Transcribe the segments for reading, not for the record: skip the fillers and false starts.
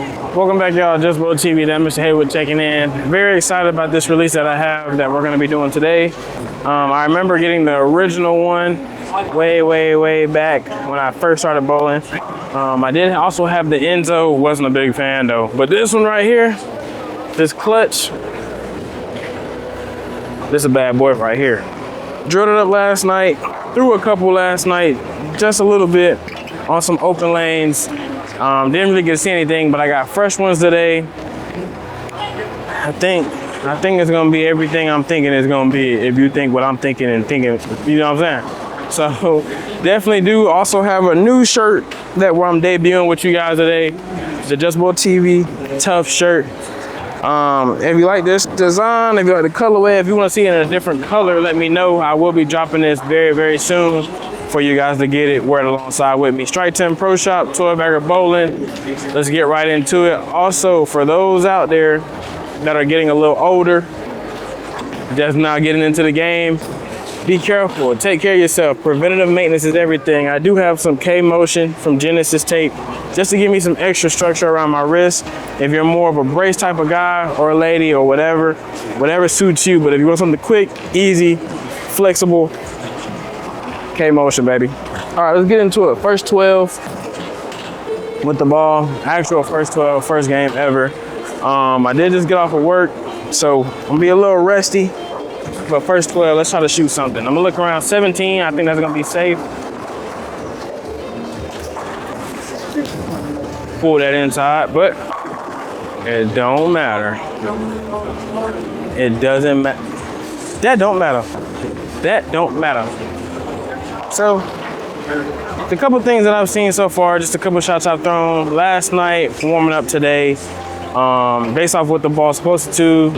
Welcome back, y'all. Just Motiv, that Mr. Haywood checking in. Very excited about this release that I have that we're going to be doing today. I remember getting the original one way back when I first started bowling. I did also have the Enzo. Wasn't a big fan though. But this one right here, this clutch, this is a bad boy right here. Drilled it up last night, threw a couple last night, just a little bit on some open lanes. Didn't really get to see anything, but I got fresh ones today. I think it's gonna be everything I'm thinking it's gonna be, if you think what I'm thinking and thinking, you know what I'm saying? So definitely do also have a new shirt that where I'm debuting with you guys today. The Just TV Tough shirt. If you like this design, if you like the colorway, if you want to see it in a different color, let me know. I will be dropping this very soon for you guys to get it, wear it alongside with me. Strike 10 Pro Shop, 12-bagger bowling. Let's get right into it. Also, for those out there that are getting a little older, just now getting into the game, be careful, take care of yourself. Preventative maintenance is everything. I do have some K-Motion from Genesis tape just to give me some extra structure around my wrist. If you're more of a brace type of guy or a lady or whatever suits you. But if you want something quick, easy, flexible, K-Motion, baby. All right, let's get into it. First 12 with the ball. Actual first 12, first game ever. I did just get off of work, so I'm gonna be a little rusty. But first 12, let's try to shoot something. I'm gonna look around 17. I think that's gonna be safe. Pull that inside, but it don't matter. It doesn't matter. That don't matter. That don't matter. So, the couple things that I've seen so far, just a couple shots I've thrown last night, warming up today. Based off what the ball's supposed to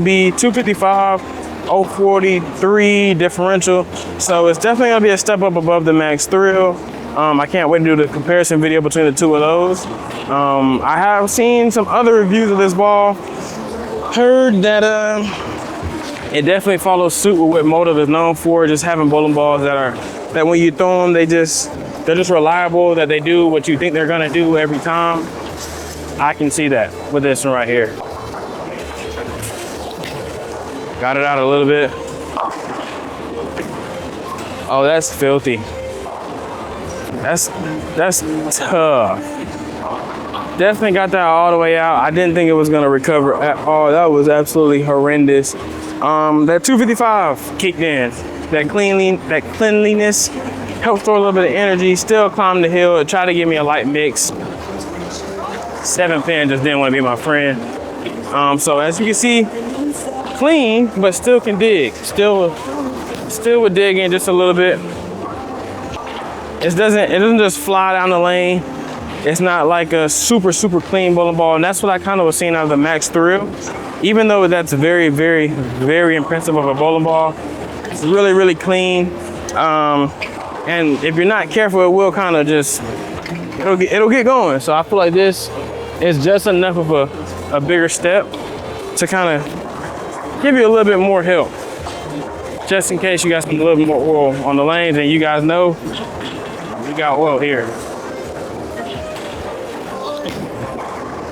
be 255, 043 differential. So it's definitely gonna be a step up above the Max Thrill. I can't wait to do the comparison video between the two of those. I have seen some other reviews of this ball. Heard that it definitely follows suit with what Motiv is known for, just having bowling balls that when you throw them, they're just reliable, that they do what you think they're gonna do every time. I can see that with this one right here. Got it out a little bit. Oh, that's filthy. That's tough. Definitely got that all the way out. I didn't think it was gonna recover at all. That was absolutely horrendous. That 255 kicked in. That cleanliness helped throw a little bit of energy. Still climbed the hill. It tried to give me a light mix. 7-pin just didn't want to be my friend. So as you can see, clean, but still can dig. Still would dig in just a little bit. It doesn't just fly down the lane. It's not like a super clean bowling ball, and that's what I kind of was seeing out of the Max Thrill. Even though that's very impressive of a bowling ball, it's really clean. And if you're not careful, it will kind of just it'll get going. So I feel like this is just enough of a bigger step to kind of give you a little bit more help, just in case you got some little bit more oil on the lanes. And you guys know we got oil here.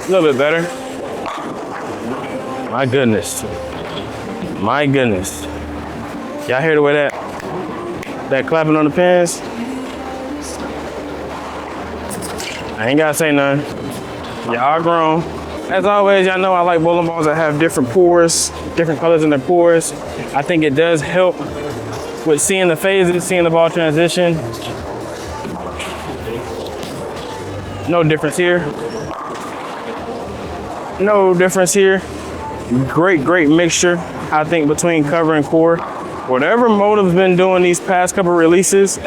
A little bit better. My goodness. Y'all hear the way that clapping on the pins? I ain't gotta say nothing. Y'all grown. As always, y'all know I like bowling balls that have different pores, different colors in their pores. I think it does help with seeing the phases, seeing the ball transition. No difference here. No difference here. Great mixture, I think, between cover and core. Whatever Motiv's been doing these past couple releases,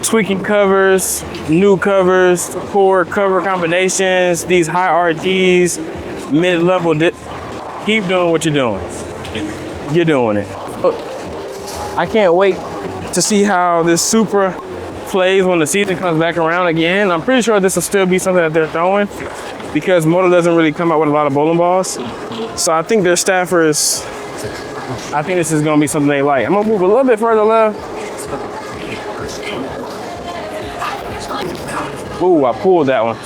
tweaking covers, new covers, core cover combinations, these high RGs, mid-level, keep doing what you're doing. You're doing it. I can't wait to see how this Supra plays when the season comes back around again. I'm pretty sure this will still be something that they're throwing because Motiv doesn't really come out with a lot of bowling balls. So I think their staffers, I think this is gonna be something they like. I'm gonna move a little bit further left. Ooh, I pulled that one.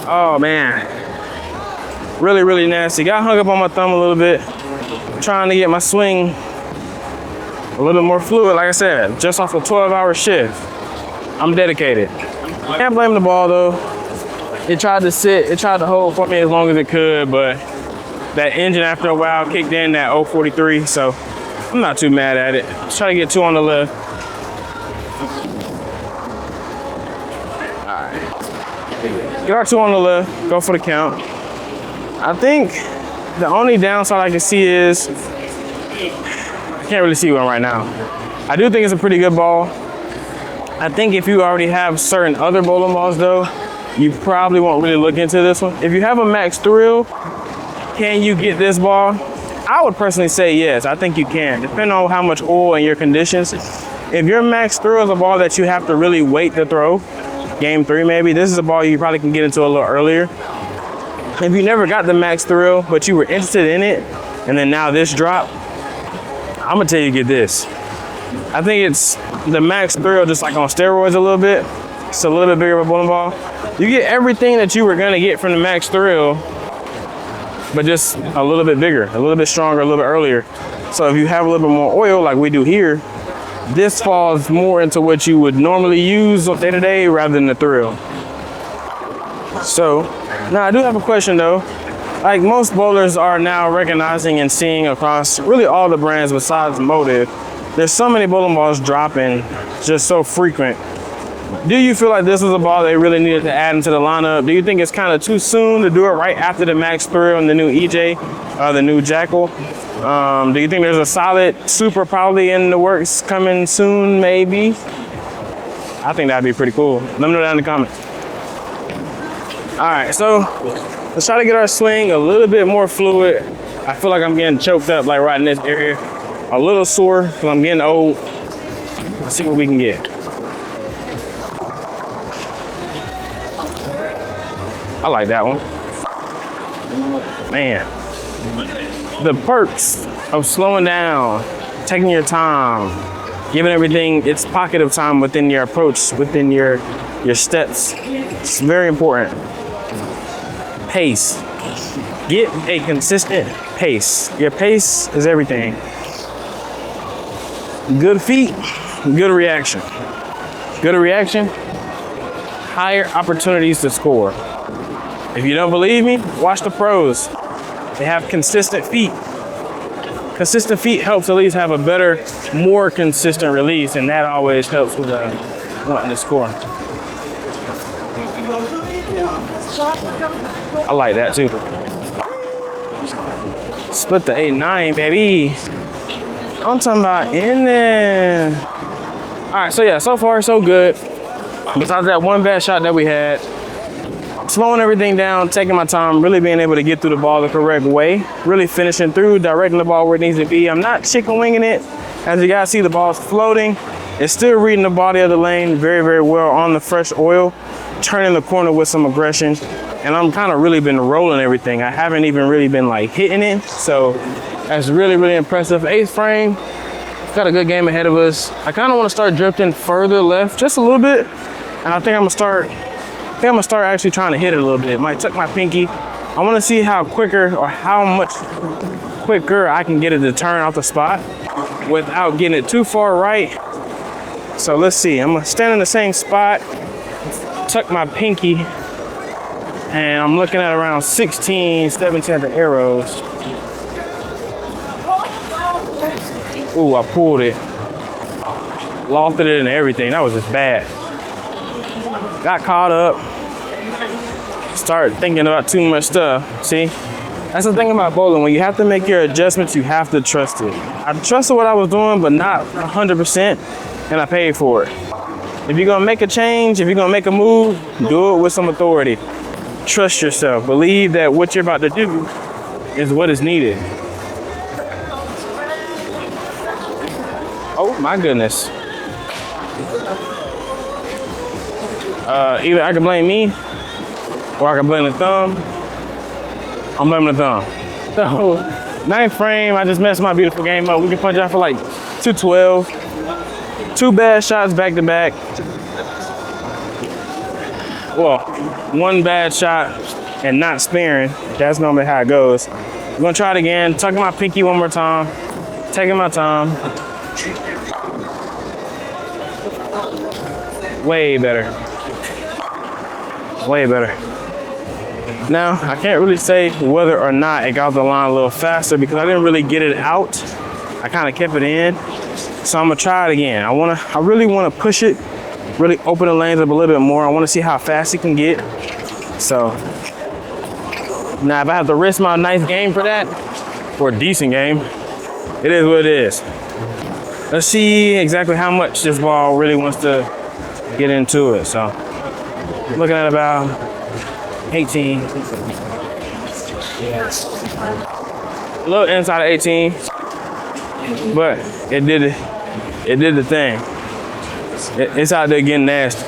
Oh man, really, really nasty. Got hung up on my thumb a little bit, trying to get my swing a little bit more fluid. Like I said, just off a 12-hour shift. I'm dedicated. Can't blame the ball though. It tried to sit, it tried to hold for me as long as it could, but that engine after a while kicked in that 043, so I'm not too mad at it. Let's try to get 2 on the left. All right. Get our 2 on the left, go for the count. I think the only downside I can see is, I can't really see one right now. I do think it's a pretty good ball. I think if you already have certain other bowling balls though, you probably won't really look into this one. If you have a Max Thrill, can you get this ball? I would personally say yes, I think you can, depending on how much oil and your conditions. If your Max Thrill is a ball that you have to really wait to throw, game 3 maybe, this is a ball you probably can get into a little earlier. If you never got the Max Thrill, but you were interested in it, and then now this drop, I'm gonna tell you get this. I think it's the Max Thrill just like on steroids a little bit. It's a little bit bigger of a bowling ball. You get everything that you were gonna get from the Max Thrill, but just a little bit bigger, a little bit stronger, a little bit earlier. So if you have a little bit more oil like we do here, this falls more into what you would normally use day to day rather than the Thrill. So now I do have a question though. Like most bowlers are now recognizing and seeing across really all the brands besides Motiv, there's so many bowling balls dropping just so frequent. Do you feel like this was a ball they really needed to add into the lineup? Do you think it's kind of too soon to do it right after the Max Thrill and the new EJ, the new Jackal? Do you think there's a solid Supra probably in the works coming soon, maybe? I think that'd be pretty cool. Let me know down in the comments. All right, so let's try to get our swing a little bit more fluid. I feel like I'm getting choked up like right in this area. A little sore because I'm getting old. Let's see what we can get. I like that one. Man, the perks of slowing down, taking your time, giving everything its pocket of time within your approach, within your steps. It's very important. Pace. Get a consistent pace. Your pace is everything. Good feet, good reaction. Good reaction, higher opportunities to score. If you don't believe me, watch the pros. They have consistent feet. Consistent feet helps at least have a better, more consistent release, and that always helps with wanting to score. I like that too. Split the 8-9, baby. I'm talking about in there. All right, so yeah, so far so good. Besides that one bad shot that we had, slowing everything down, taking my time, really being able to get through the ball the correct way, really finishing through, directing the ball where it needs to be. I'm not chicken winging it. As you guys see, the ball's floating. It's still reading the body of the lane very, very well on the fresh oil, turning the corner with some aggression. And I'm kind of really been rolling everything. I haven't even really been like hitting it. So that's really, really impressive. 8th frame, got a good game ahead of us. I kind of want to start drifting further left just a little bit. And I think I'm gonna start actually trying to hit it a little bit. Might tuck my pinky. I want to see how quicker or how much quicker I can get it to turn off the spot without getting it too far right. So let's see. I'm gonna stand in the same spot, tuck my pinky, and I'm looking at around 16, 17 at the arrows. Ooh, I pulled it. Lofted it and everything. That was just bad. Got caught up. Started thinking about too much stuff. See? That's the thing about bowling. When you have to make your adjustments, you have to trust it. I trusted what I was doing, but not 100%, and I paid for it. If you're gonna make a change, if you're gonna make a move, do it with some authority. Trust yourself. Believe that what you're about to do is what is needed. Oh my goodness. Either I can blame me or I can blame the thumb. I'm blaming the thumb. So, 9th frame, I just messed my beautiful game up. We can punch out for like 212. 2 bad shots back to back. well, one bad shot and not sparing. That's normally how it goes. I'm gonna try it again, tucking my pinky one more time, taking my time. Way better. Way better. Now, I can't really say whether or not it got the line a little faster because I didn't really get it out. I kind of kept it in. So I'm gonna try it again. I really wanna push it, really open the lanes up a little bit more. I wanna see how fast it can get. So, now if I have to risk my nice game for that, or a decent game, it is what it is. Let's see exactly how much this ball really wants to get into it. So, looking at about 18. A little inside of 18, but it did the thing. It's out there getting nasty.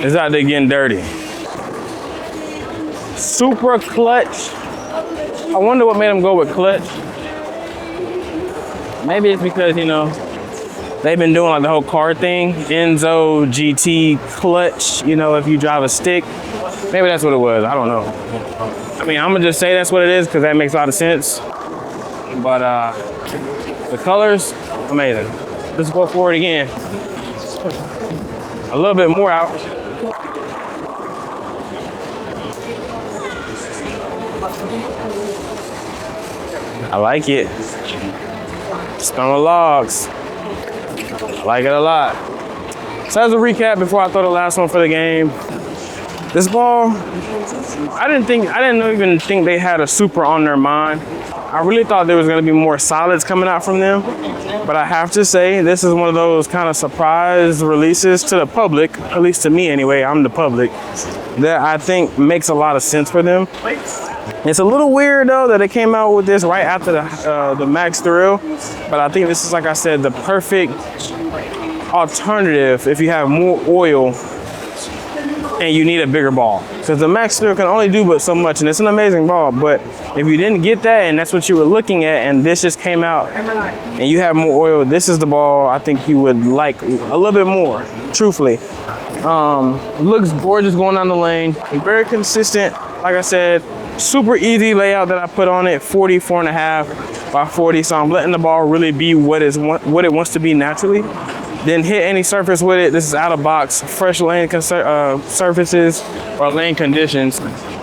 It's out there getting dirty. Supra clutch. I wonder what made them go with clutch. Maybe it's because, you know, they've been doing like the whole car thing. Enzo GT clutch, you know, if you drive a stick. Maybe that's what it was. I don't know. I mean, I'm gonna just say that's what it is because that makes a lot of sense. But the colors, amazing. Let's go for it again. A little bit more out. I like it. Spin the logs. I like it a lot. So as a recap before I throw the last one for the game, this ball, I didn't even think they had a Supra on their mind. I really thought there was gonna be more solids coming out from them. But I have to say, this is one of those kind of surprise releases to the public, at least to me anyway, I'm the public, that I think makes a lot of sense for them. It's a little weird though that it came out with this right after the Max Thrill, but I think this is, like I said, the perfect alternative if you have more oil and you need a bigger ball. Because the Max Thrill can only do but so much, and it's an amazing ball, but if you didn't get that and that's what you were looking at and this just came out and you have more oil, this is the ball I think you would like a little bit more, truthfully. Looks gorgeous going down the lane, very consistent, like I said. Super easy layout that I put on it, 44.5 by 40. So I'm letting the ball really be what it wants to be naturally. Didn't hit any surface with it. This is out of box, fresh lane surfaces or lane conditions.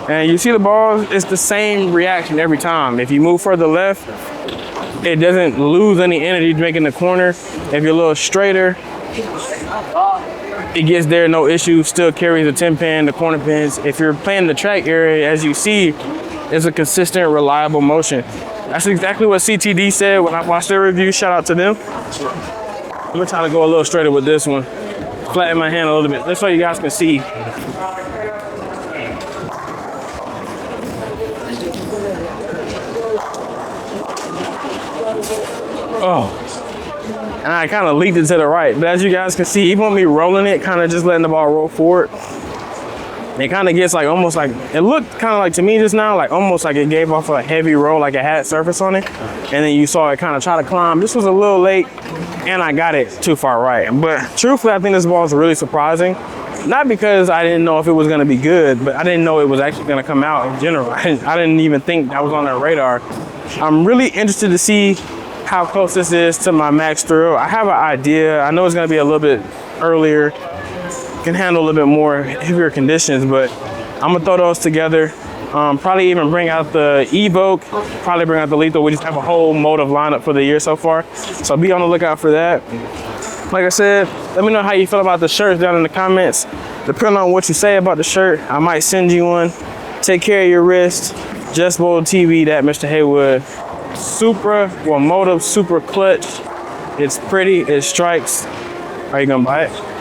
And you see the ball, it's the same reaction every time. If you move further left, it doesn't lose any energy making the corner. If you're a little straighter, it gets there, no issue, still carries the 10 pin, the corner pins. If you're playing the track area, as you see, it's a consistent, reliable motion. That's exactly what CTD said when I watched their review. Shout out to them. I'm gonna try to go a little straighter with this one. Flatten my hand a little bit, just so you guys can see. Oh. And I kind of leaked it to the right. But as you guys can see, even with me rolling it, kind of just letting the ball roll forward, it kind of gets like almost like, it looked kind of like to me just now, like almost like it gave off a heavy roll, like it had surface on it. And then you saw it kind of try to climb. This was a little late and I got it too far right. But truthfully, I think this ball is really surprising. Not because I didn't know if it was going to be good, but I didn't know it was actually going to come out in general. I didn't even think that was on their radar. I'm really interested to see how close this is to my Max Thrill. I have an idea. I know it's gonna be a little bit earlier, can handle a little bit more heavier conditions, but I'm gonna throw those together. Probably even bring out the Evoke, probably bring out the Lethal. We just have a whole Motiv lineup for the year so far. So be on the lookout for that. Like I said, let me know how you feel about the shirts down in the comments. Depending on what you say about the shirt, I might send you one. Take care of your wrist. Just Bold TV, that Mr. Haywood. Supra, well, Motiv Supra clutch. It's pretty, it strikes. Are you gonna buy it?